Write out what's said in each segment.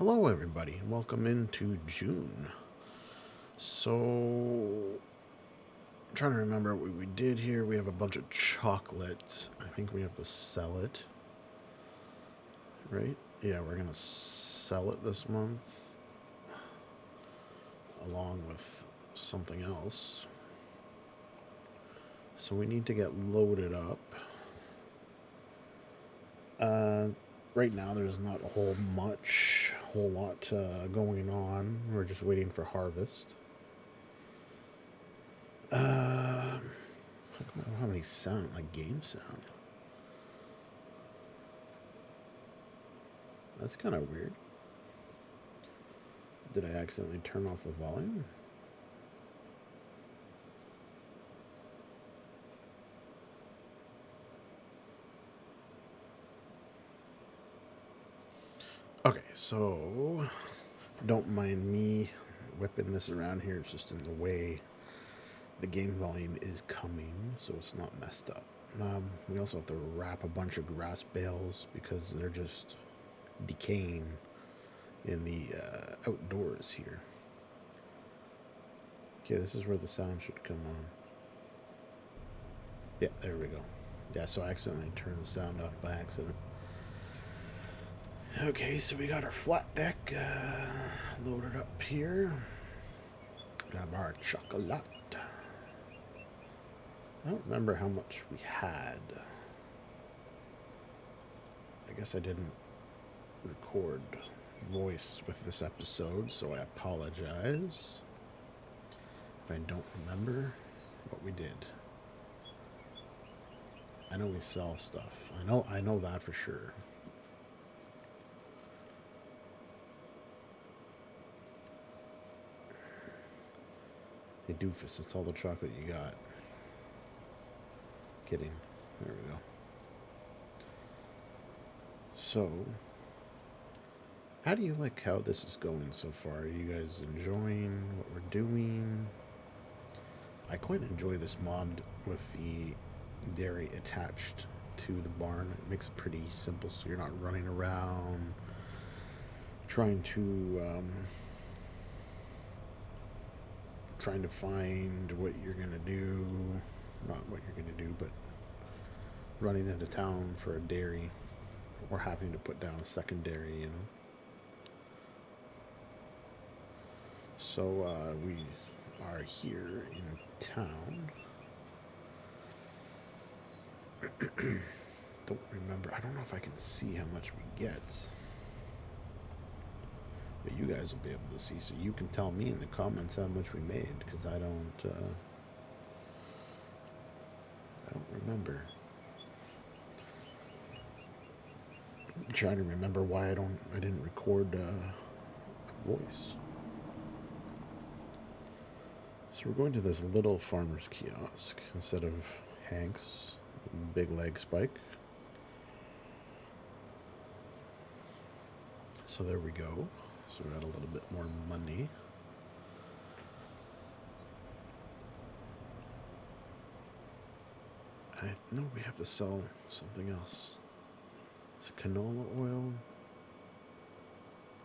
Hello, everybody. Welcome into June. So, I'm trying to remember what we did here. We have a bunch of chocolate. I think we have to sell it, right? Yeah, we're going to sell it this month along with something else. So, we need to get loaded up. Right now, there's not a whole lot going on. We're just waiting for harvest. I don't have any sound, like game sound. That's kind of weird. Did I accidentally turn off the volume? Okay, so don't mind me whipping this around here. It's just in the way the game volume is coming, so it's not messed up. We also have to wrap a bunch of grass bales because they're just decaying in the outdoors here. Okay, this is where the sound should come on. Yeah, there we go. Yeah, so I accidentally turned the sound off by accident. Okay, so we got our flat deck loaded up here. Got our chocolate. I don't remember how much we had. I guess I didn't record voice with this episode, so I apologize if I don't remember what we did. I know we sell stuff. I know that for sure. Hey doofus, it's all the chocolate you got. Kidding. There we go. So, how do you like how this is going so far? Are you guys enjoying what we're doing? I quite enjoy this mod with the dairy attached to the barn. It makes it pretty simple, so you're not running around trying to find what you're gonna do. Not what you're gonna do, but running into town for a dairy or having to put down a secondary, you know. So we are here in town. Don't remember. I don't know if I can see how much we get. But you guys will be able to see, so you can tell me in the comments how much we made, because I don't remember. I'm trying to remember why I didn't record voice. So we're going to this little farmer's kiosk instead of Hank's big leg spike. So there we go. So we got a little bit more money. I know we have to sell something else. It's canola oil,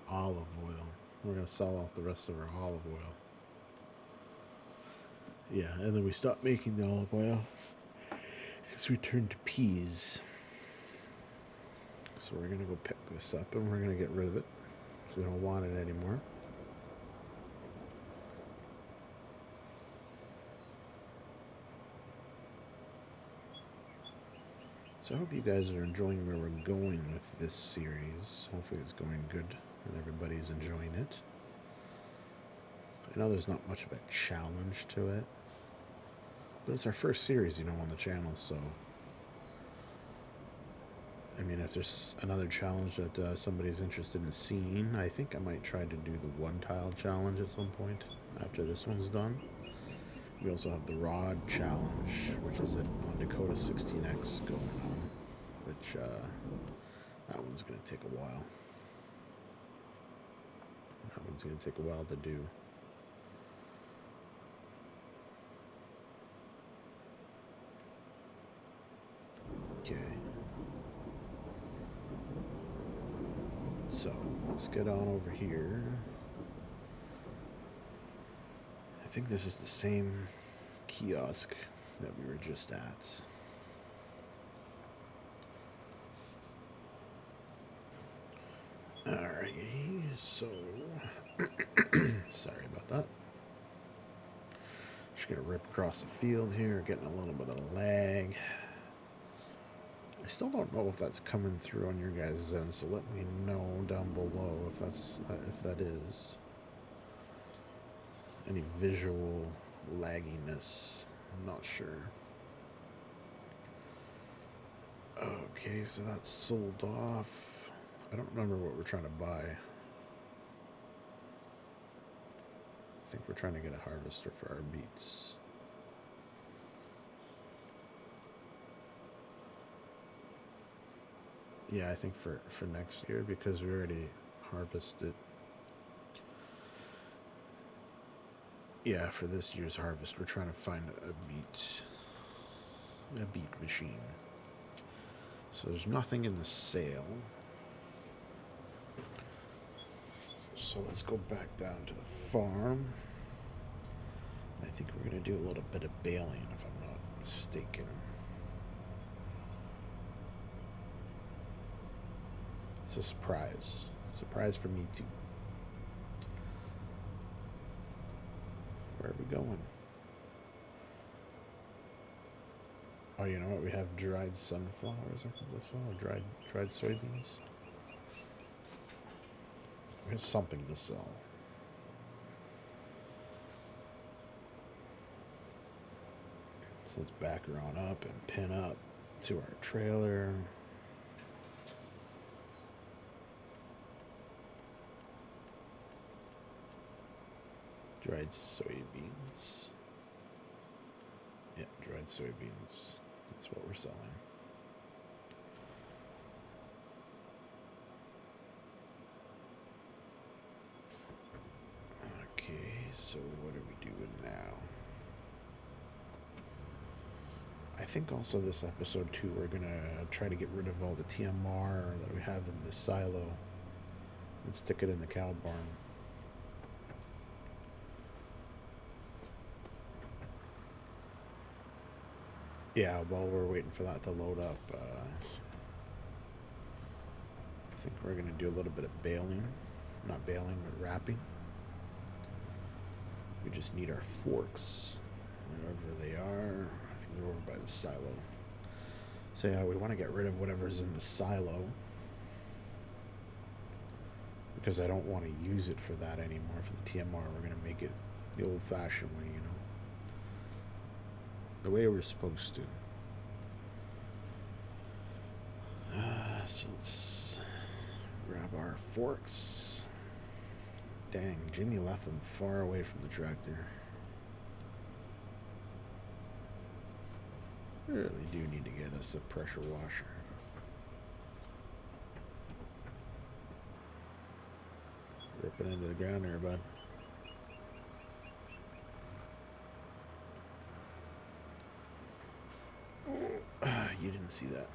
olive oil. We're going to sell off the rest of our olive oil. Yeah, and then we stopped making the olive oil because we turned to peas. So we're going to go pick this up and we're going to get rid of it. So we don't want it anymore. So I hope you guys are enjoying where we're going with this series. Hopefully it's going good and everybody's enjoying it. I know there's not much of a challenge to it, but it's our first series, on the channel, so I mean, if there's another challenge that somebody's interested in seeing, I think I might try to do the one tile challenge at some point after this one's done. We also have the rod challenge, which is on Dakota 16X going on, which that one's going to take a while. That one's going to take a while to do. Okay. So let's get on over here. I think this is the same kiosk that we were just at. Alrighty, so sorry about that. Just gonna rip across the field here, getting a little bit of lag. I still don't know if that's coming through on your guys' end, so let me know down below if that is. Any visual lagginess, I'm not sure. Okay, so that's sold off. I don't remember what we're trying to buy. I think we're trying to get a harvester for our beets. Yeah, I think for next year, because we already harvested. Yeah, for this year's harvest, we're trying to find a beet machine. So there's nothing in the sale. So let's go back down to the farm. I think we're going to do a little bit of baling, if I'm not mistaken. It's a surprise. Surprise for me, too. Where are we going? Oh, you know what? We have dried sunflowers, I think that's all. Dried soybeans. We have something to sell. So let's back her on up and pin up to our trailer. Dried soybeans. Yep, dried soybeans. That's what we're selling. Okay, so what are we doing now? I think also this episode too, we're gonna try to get rid of all the TMR that we have in the silo and stick it in the cow barn. Yeah, while we're waiting for that to load up, I think we're gonna do a little bit of baling. Not baling, but wrapping. We just need our forks, wherever they are. I think they're over by the silo. So yeah, we want to get rid of whatever's in the silo, because I don't want to use it for that anymore, for the TMR. We're going to make it the old-fashioned way, you know. The way we're supposed to. So let's grab our forks. Dang, Jimmy left them far away from the tractor. Really do need to get us a pressure washer. Ripping into the ground there, bud. You didn't see that.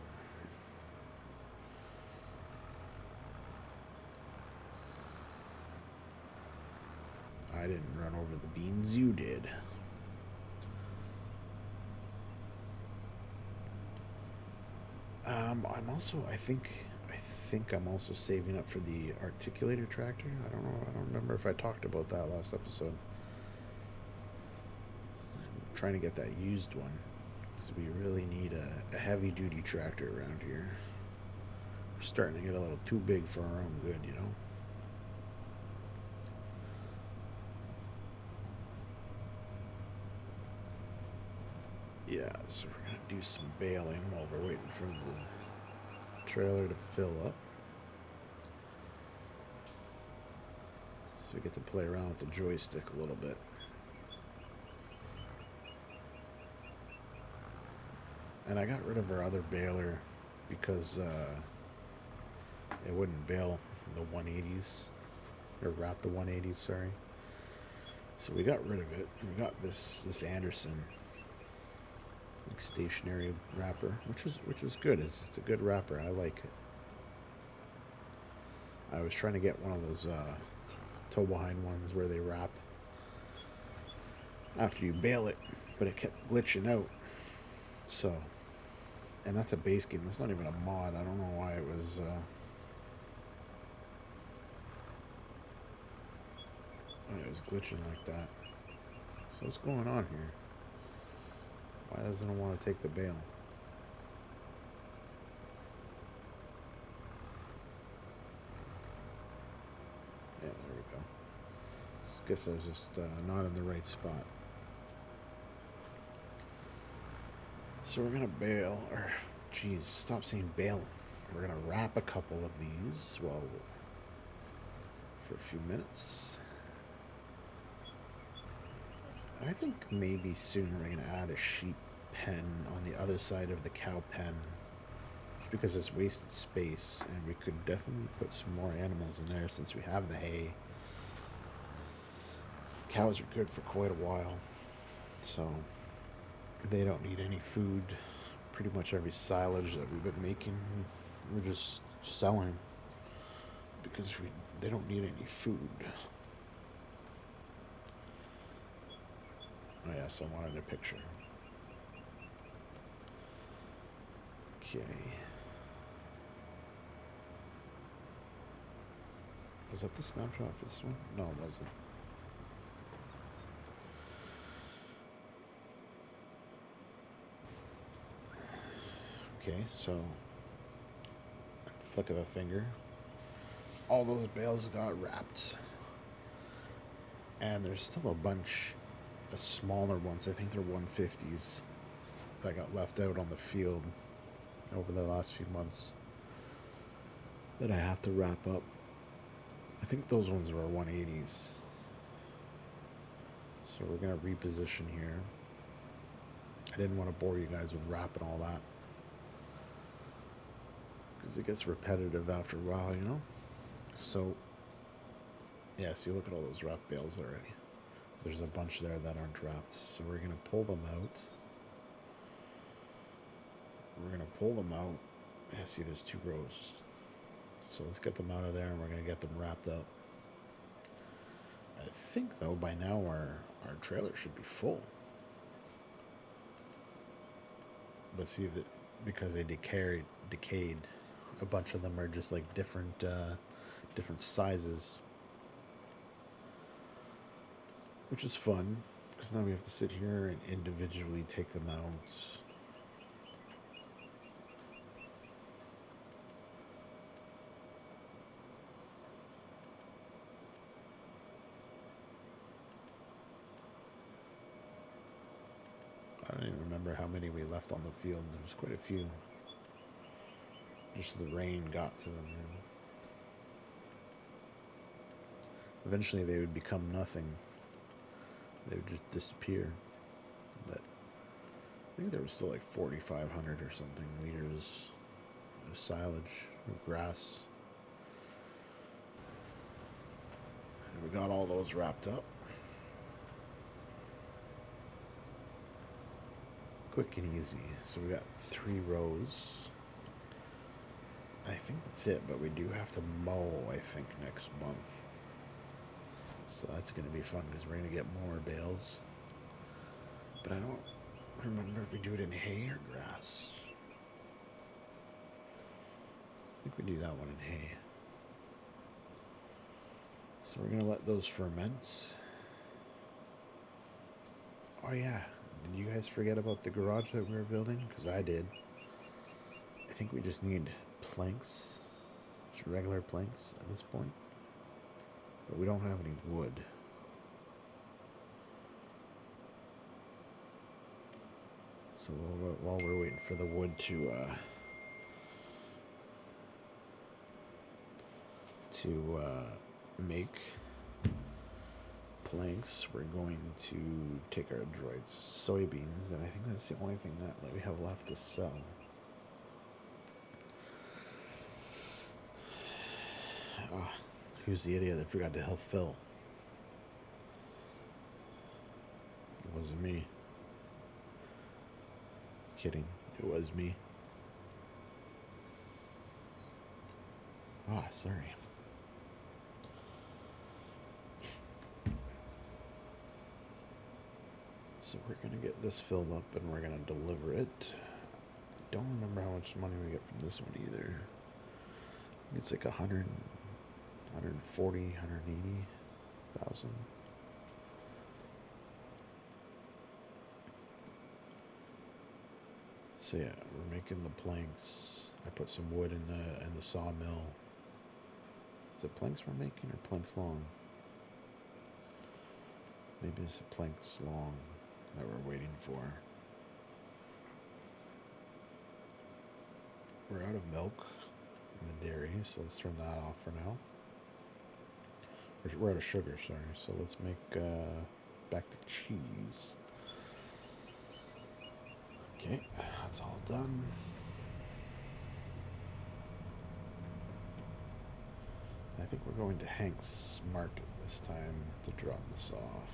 I didn't run over the beans, you did. I'm also, I think I'm also saving up for the articulator tractor. I don't know. I don't remember if I talked about that last episode. I'm trying to get that used one, because we really need a heavy-duty tractor around here. We're starting to get a little too big for our own good, you know. Yeah, so we're gonna do some baling while we're waiting for the trailer to fill up. So we get to play around with the joystick a little bit. And I got rid of our other baler because it wouldn't bale the 180s, or wrap the 180s, sorry. So we got rid of it. We got this Anderson, like, stationary wrapper, which is good. It's a good wrapper. I like it. I was trying to get one of those tow behind ones where they wrap after you bale it, but it kept glitching out. So, and that's a base game. That's not even a mod. I don't know why it was. Why it was glitching like that. So what's going on here? Why doesn't it want to take the bale? Yeah, there we go. Guess I was just not in the right spot. So we're gonna bale, or geez, stop saying bale. We're gonna wrap a couple of these, well, for a few minutes. I think maybe soon we're gonna add a sheep pen on the other side of the cow pen, just because it's wasted space, and we could definitely put some more animals in there since we have the hay. Cows are good for quite a while, so they don't need any food. Pretty much every silage that we've been making, we're just selling because they don't need any food. Oh yes, I wanted a picture. Okay. Was that the snapshot for this one? No, it wasn't. Okay, so flick of a finger, all those bales got wrapped, and there's still a bunch of smaller ones. I think they're 150s that got left out on the field over the last few months that I have to wrap up. I think those ones were 180s. So we're gonna reposition here. I didn't want to bore you guys with wrapping all that, because it gets repetitive after a while, you know? So, yeah, see, look at all those wrapped bales already. There's a bunch there that aren't wrapped. So we're going to pull them out. Yeah, see, there's 2 rows. So let's get them out of there, and we're going to get them wrapped up. I think, though, by now our trailer should be full. But see, that because they decayed, a bunch of them are just like different sizes, which is fun because now we have to sit here and individually take them out. I don't even remember how many we left on the field. There was quite a few. Just the rain got to them, you know. Eventually they would become nothing. They would just disappear. But I think there was still like 4,500 or something liters of silage, of grass. And we got all those wrapped up. Quick and easy. So we got 3 rows. I think that's it, but we do have to mow, I think, next month. So that's going to be fun because we're going to get more bales. But I don't remember if we do it in hay or grass. I think we do that one in hay. So we're going to let those ferment. Oh yeah, did you guys forget about the garage that we were building? Because I did. I think we just need planks. Just regular planks at this point. But we don't have any wood. So while we're waiting for the wood to make planks, we're going to take our dried soybeans, and I think that's the only thing that we have left to sell. Who's the idiot that forgot to help Phil? It wasn't me. Kidding. It was me. Sorry. So we're going to get this filled up and we're going to deliver it. Don't remember how much money we get from this one either. It's like 180,000. So yeah, we're making the planks. I put some wood in the sawmill. Is it planks we're making or planks long? Maybe it's the planks long that we're waiting for. We're out of milk in the dairy, so let's turn that off for now. We're out of sugar, sorry. So let's make back the cheese. Okay, that's all done. I think we're going to Hank's Market this time to drop this off.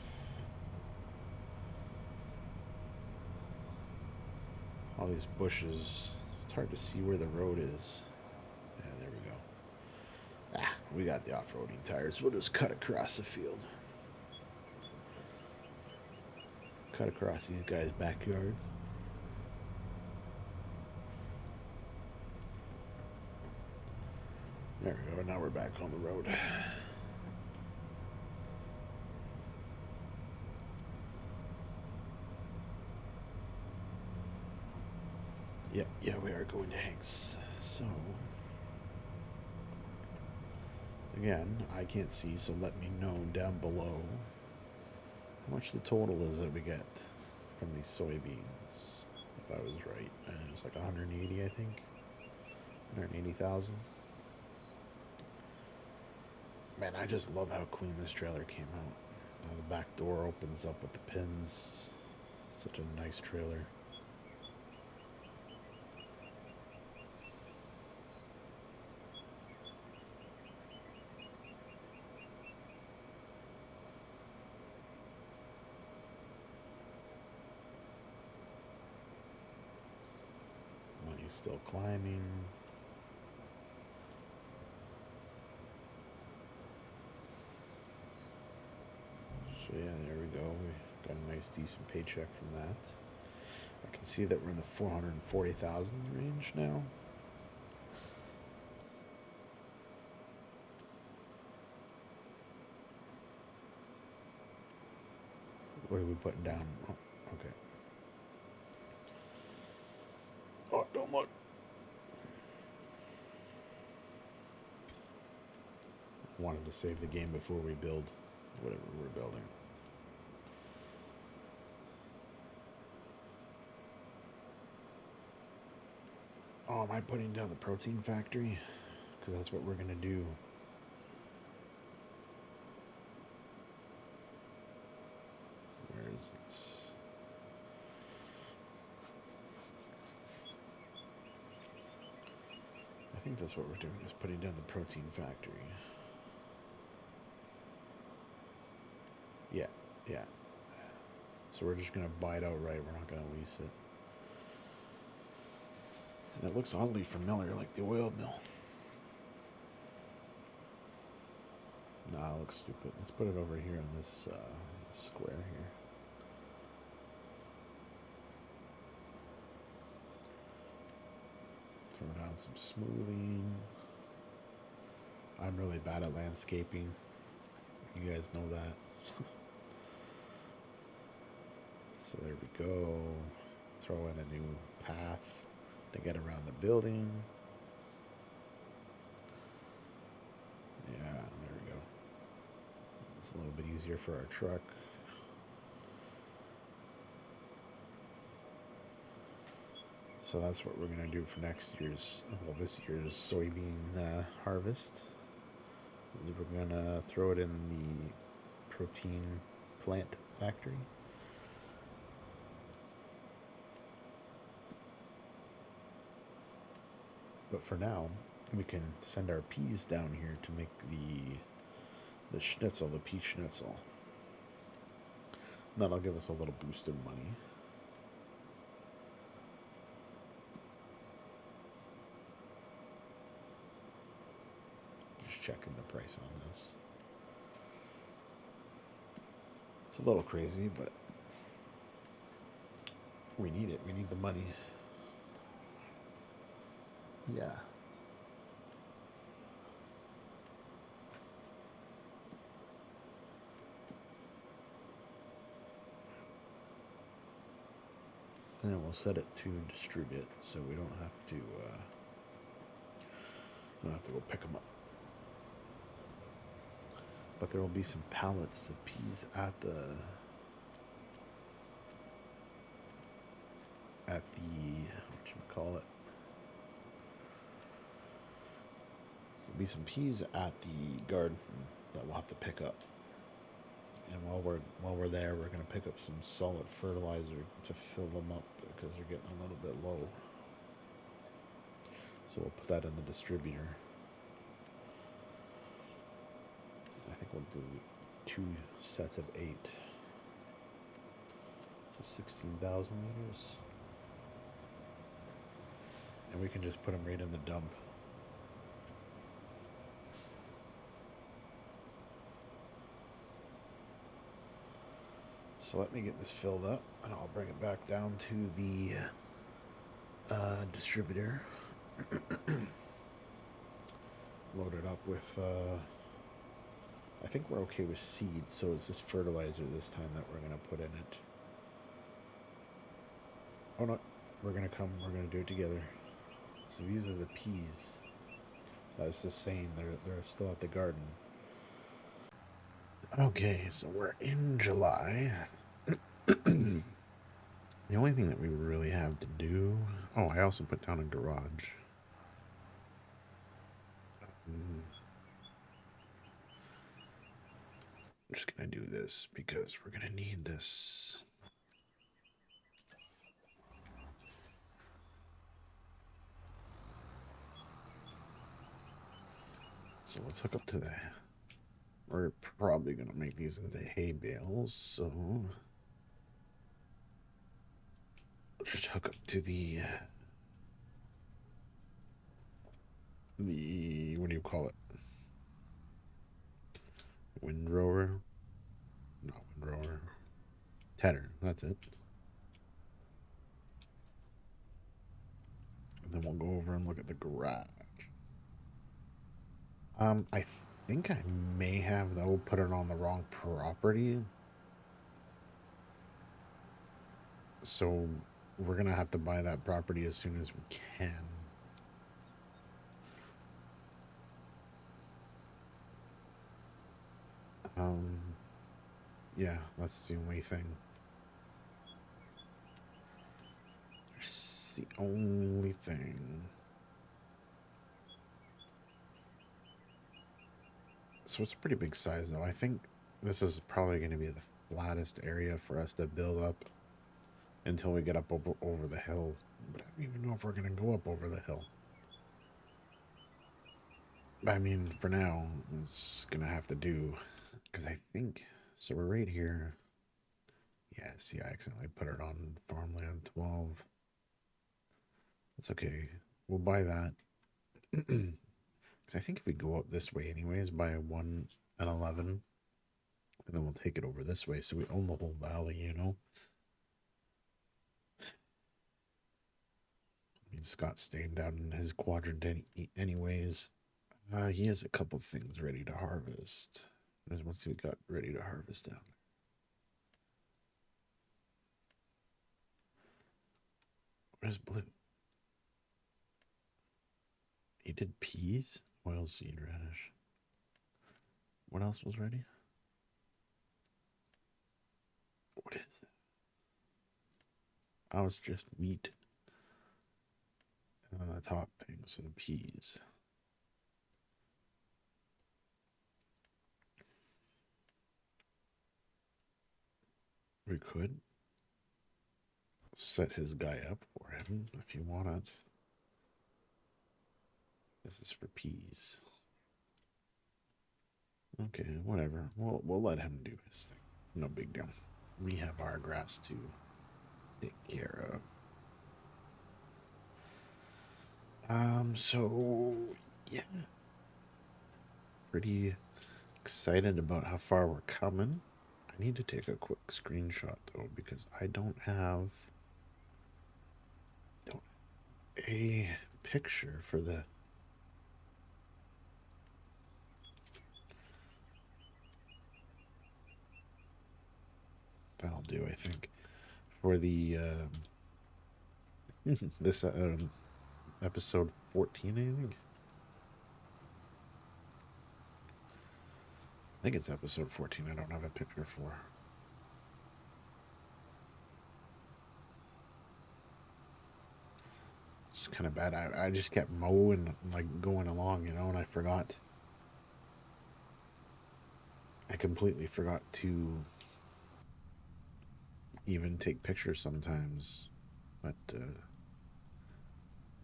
All these bushes. It's hard to see where the road is. Yeah, there we go. Ah, we got the off-roading tires. We'll just cut across the field. Cut across these guys' backyards. There we go. Now we're back on the road. Yeah, we are going to Hank's. So, again, I can't see, so let me know down below how much the total is that we get from these soybeans. If I was right, and it was like 180, I think, 180,000. Man, I just love how clean this trailer came out. Now the back door opens up with the pins. Such a nice trailer. Money's still climbing. So yeah, there we go. We got a nice decent paycheck from that. I can see that we're in the 440,000 range now. What are we putting down? Oh, okay. Oh, don't look. Wanted to save the game before we build whatever we're building. Oh, am I putting down the protein factory? Because that's what we're going to do. Where is it? I think that's what we're doing, is putting down the protein factory. Yeah. So we're just going to buy it outright. We're not going to lease it. And it looks oddly familiar, like the oil mill. Nah, it looks stupid. Let's put it over here in this square here. Throw down some smoothing. I'm really bad at landscaping. You guys know that. So there we go. Throw in a new path to get around the building. Yeah, there we go. It's a little bit easier for our truck. So that's what we're going to do for next year's, well, this year's soybean harvest. We're going to throw it in the protein plant factory. But for now, we can send our peas down here to make the schnitzel, the pea schnitzel. That'll give us a little boost in money. Just checking the price on this. It's a little crazy, but We need it. We need the money. Yeah. And then we'll set it to distribute, so we don't have to go pick them up. But there will be some pallets of peas at the whatchamacallit. There'll be some peas at the garden that we'll have to pick up. And while we're there, we're gonna pick up some solid fertilizer to fill them up because they're getting a little bit low. So we'll put that in the distributor. I think we'll do 2 sets of 8. So 16,000 liters. And we can just put them right in the dump. So let me get this filled up, and I'll bring it back down to the distributor. Load it up with, I think we're okay with seeds, so it's this fertilizer this time that we're going to put in it. Oh no, we're going to do it together. So these are the peas. I was just saying, they're still at the garden. Okay, so we're in July. The only thing that we really have to do... Oh, I also put down a garage. I'm just going to do this because we're going to need this. So let's hook up to that. We're probably going to make these into hay bales, so... just hook up to the what do you call it? Windrower? Not windrower. Tedder, that's it. And then we'll go over and look at the garage. I think I may have, though, put it on the wrong property. So we're going to have to buy that property as soon as we can. Yeah, that's the only thing. It's the only thing. So it's a pretty big size, though. I think this is probably going to be the flattest area for us to build up until we get up over the hill. But I don't even know if we're going to go up over the hill. I mean, for now, it's going to have to do. Because I think... So we're right here. Yeah, see, I accidentally put it on farmland 12. That's okay. We'll buy that. Because I think if we go out this way anyways, buy 1 and 11, and then we'll take it over this way, so we own the whole valley, you know? I mean, Scott's staying down in his quadrant anyways. He has a couple things ready to harvest. What's he got ready to harvest down there? Where's blue? He did peas, oilseed radish. What else was ready? What is it? Oh, it's just wheat. And then the top thing, so the peas. We could set his guy up for him if you want it. This is for peas. Okay, whatever. We'll let him do his thing. No big deal. We have our grass to take care of. So yeah. Pretty excited about how far we're coming. I need to take a quick screenshot though because I don't have a picture for the... That'll do, I think. For the this episode 14, I think. I think it's episode 14. I don't have a picture for. It's kind of bad. I just kept mowing, like going along, and I forgot. I completely forgot to even take pictures sometimes. But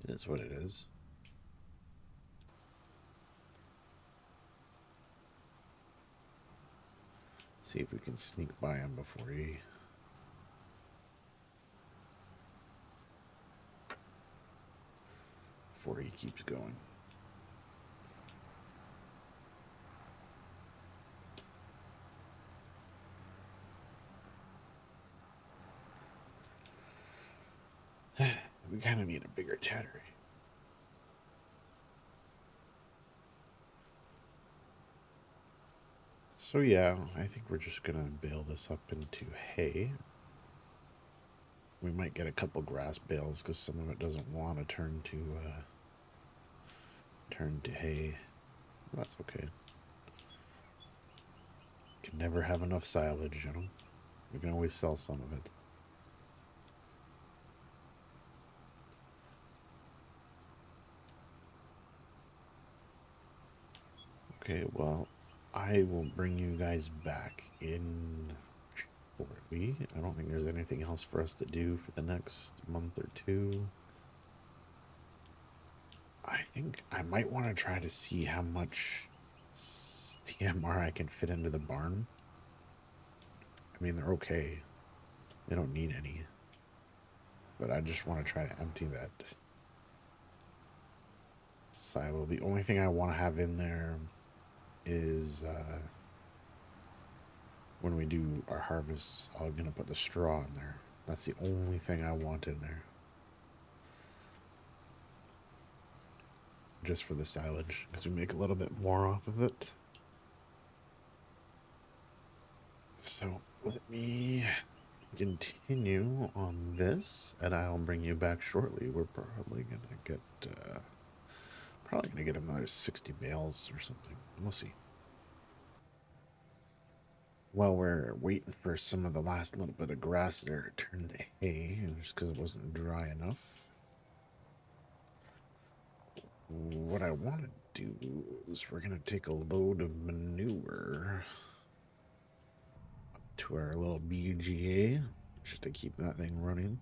it is what it is. See if we can sneak by him before he keeps going. We kind of need a bigger chattery. So yeah, I think we're just gonna bale this up into hay. We might get a couple grass bales because some of it doesn't want to turn to hay. That's okay. Can never have enough silage. We can always sell some of it. Okay, well, I will bring you guys back in shortly. I don't think there's anything else for us to do for the next month or two. I think I might want to try to see how much TMR I can fit into the barn. I mean, they're okay. They don't need any. But I just want to try to empty that silo. The only thing I want to have in there is when we do our harvest, I'm going to put the straw in there. That's the only thing I want in there. Just for the silage, because we make a little bit more off of it. So let me continue on this, and I'll bring you back shortly. We're probably gonna get another 60 bales or something. We'll see. While we're waiting for some of the last little bit of grass there to turn to hay, just because it wasn't dry enough, what I want to do is we're gonna take a load of manure up to our little BGA just to keep that thing running.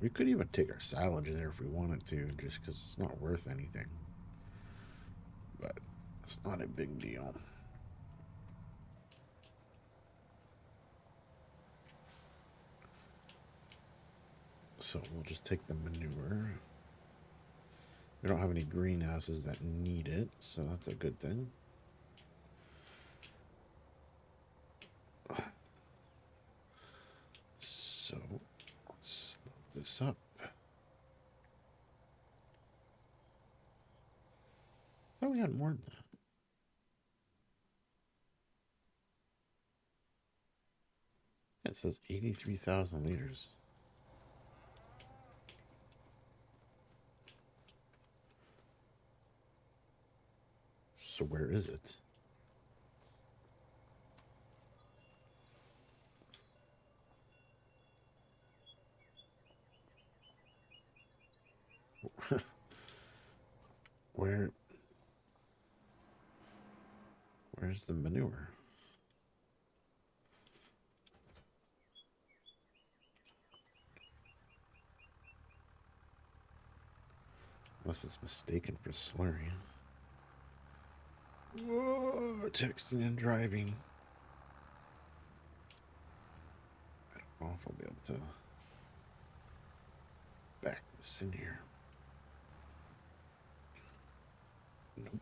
We could even take our silage in there if we wanted to, just because it's not worth anything. But it's not a big deal. So we'll just take the manure. We don't have any greenhouses that need it, so that's a good thing. So let's load this up. I thought we had more than that. It says 83,000 liters. So where is it? Where's the manure? Unless it's mistaken for slurry. Whoa, texting and driving. I don't know if I'll be able to back this in here. Nope.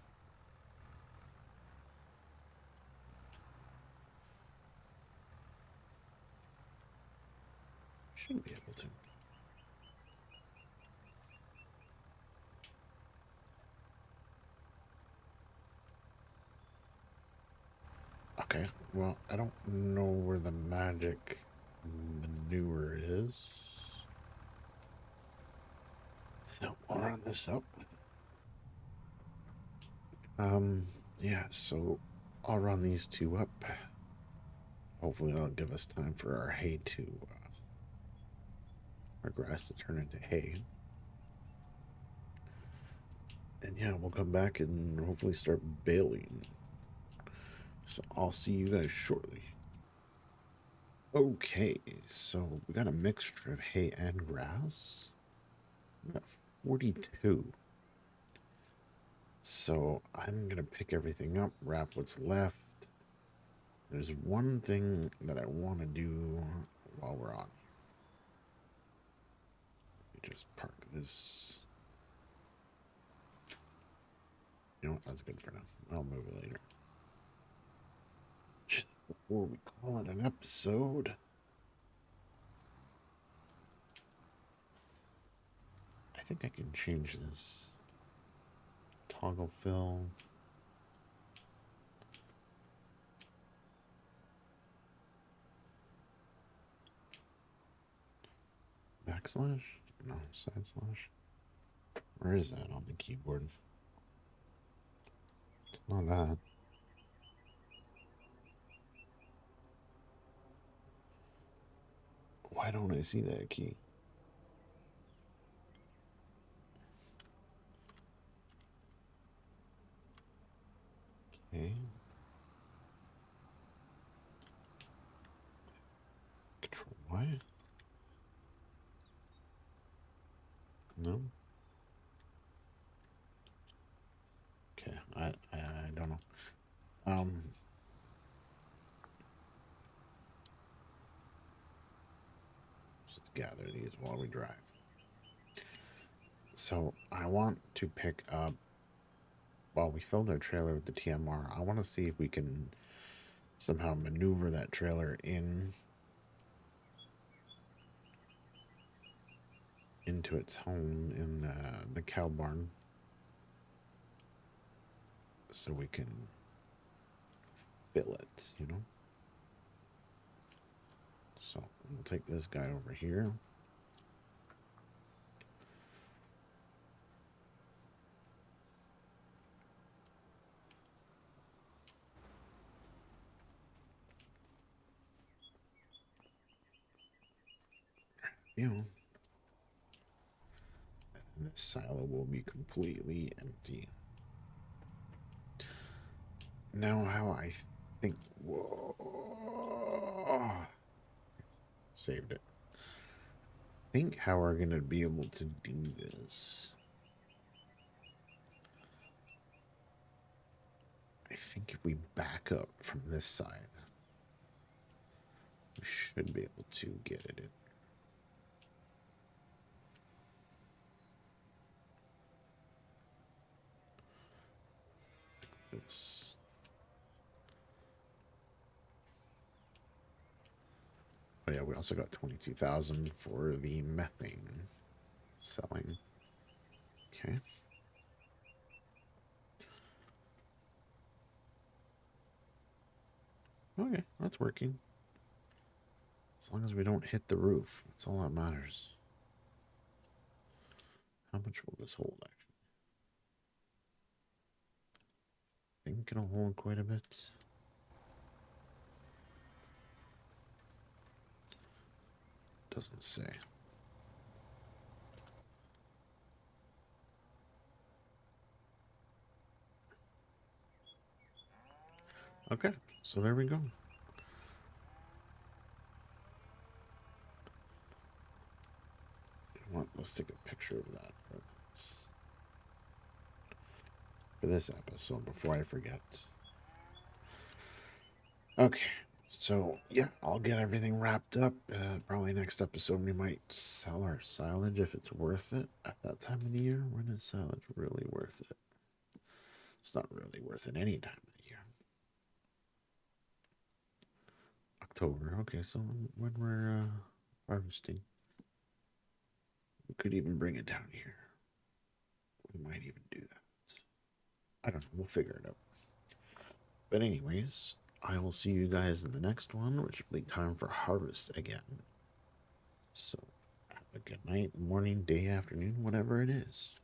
Should be able to. Okay, well, I don't know where the magic manure is. So I'll run this up. Yeah, so I'll run these two up. Hopefully that'll give us time for our hay to, our grass to turn into hay. And yeah, we'll come back and hopefully start baling. So I'll see you guys shortly. Okay, so we got a mixture of hay and grass. We got 42. So I'm gonna pick everything up, wrap what's left. There's one thing that I want to do while we're on. Let me just park this. You know what? That's good for now. I'll move it later. Just before we call it an episode, I think I can change this. Toggle fill. Backslash? No, side slash. Where is that on the keyboard? It's not that. Why don't I see that key? Okay. Control Y? No? Okay, I don't know. Let's gather these while we drive. So I want to pick up, while we filled our trailer with the TMR, I want to see if we can somehow maneuver that trailer into its home in the cow barn, so we can fill it, you know? So we'll take this guy over here. You know, and this silo will be completely empty. Now, how I think. Whoa. Saved it. Think how we're going to be able to do this. I think if we back up from this side, we should be able to get it in. This. Oh yeah, we also got 22,000 for the methane selling. Okay. Okay, that's working. As long as we don't hit the roof, that's all that matters. How much will this hold, actually? I think it'll hold quite a bit. Doesn't say. Okay, so there we go. Let's take a picture of that for this episode before I forget. Okay, so yeah, I'll get everything wrapped up. Probably next episode we might sell our silage if it's worth it at that time of the year. When is silage really worth it? It's not really worth it any time of the year. October. Okay, so when we're harvesting. We could even bring it down here. We might even do that. I don't know. We'll figure it out. But anyways, I will see you guys in the next one, which will be time for harvest again. So have a good night, morning, day, afternoon, whatever it is.